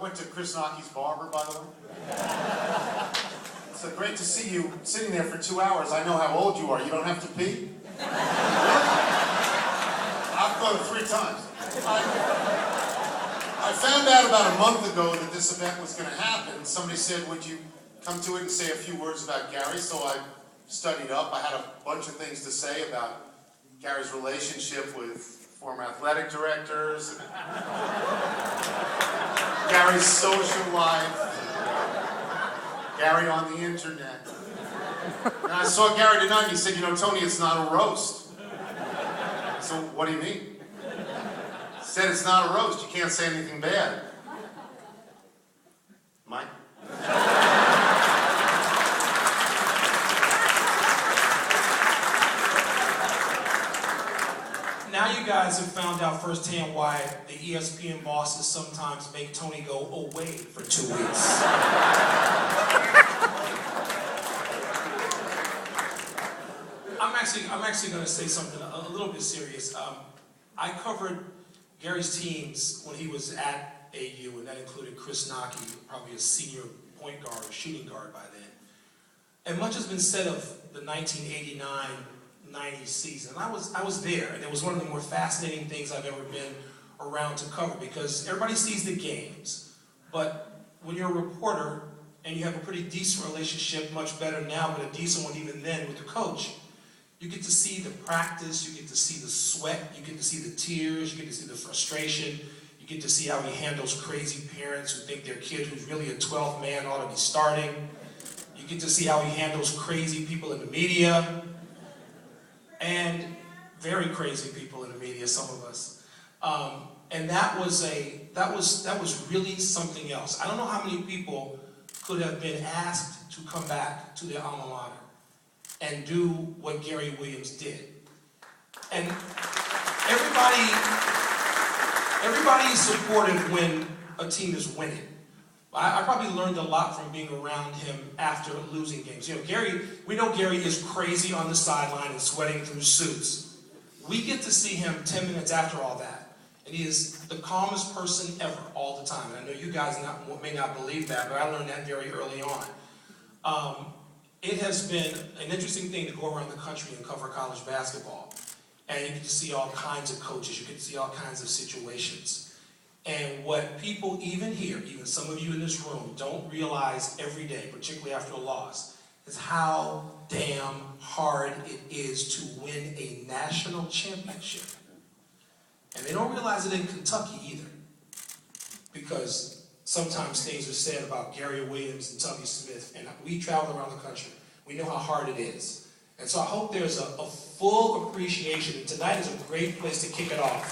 went to Chris Nocky's barber, by the way. It's great to see you sitting there for 2 hours. I know how old you are. You don't have to pee? I've gone 3 times. I found out about a month ago that this event was going to happen. Somebody said, would you come to it and say a few words about Gary? So I studied up. I had a bunch of things to say about Gary's relationship with former athletic directors, and Gary's social life, Gary on the internet. And I saw Gary tonight and he said, you know, Tony, it's not a roast. So what do you mean? He said it's not a roast. You can't say anything bad. Mike? Now you guys have found out firsthand why the ESPN bosses sometimes make Tony go away for 2 weeks. I'm actually going to say something a little bit serious. I covered Gary's teams when he was at AU, and that included Chris Nocky, probably a senior point guard or shooting guard by then. And much has been said of the 1989-90 season. I was there, and it was one of the more fascinating things I've ever been around to cover, because everybody sees the games, but when you're a reporter and you have a pretty decent relationship, much better now, but a decent one even then with the coach, you get to see the practice, you get to see the sweat, you get to see the tears, you get to see the frustration, you get to see how he handles crazy parents who think their kid who's really a 12th man ought to be starting. You get to see how he handles crazy people in the media, and very crazy people in the media, some of us. And that was really something else. I don't know how many people could have been asked to come back to their alma mater and do what Gary Williams did. And everybody is supportive when a team is winning. I probably learned a lot from being around him after losing games. You know, we know Gary is crazy on the sideline and sweating through suits. We get to see him 10 minutes after all that, and he is the calmest person ever all the time. And I know you guys may not believe that, but I learned that very early on. It has been an interesting thing to go around the country and cover college basketball. And you get to see all kinds of coaches, you get to see all kinds of situations. And what people even here, even some of you in this room, don't realize every day, particularly after a loss, is how damn hard it is to win a national championship. And they don't realize it in Kentucky either, because sometimes things are said about Gary Williams and Tubby Smith, and we travel around the country. We know how hard it is. And so I hope there's a full appreciation, and tonight is a great place to kick it off,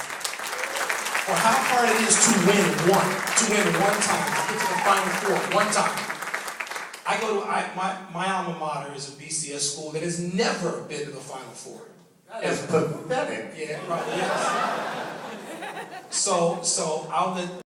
for how hard it is to win one time, to get to the Final Four one time. My alma mater is a BCS school that has never been to the Final Four. That is pathetic. Yeah, it probably is. So I'll let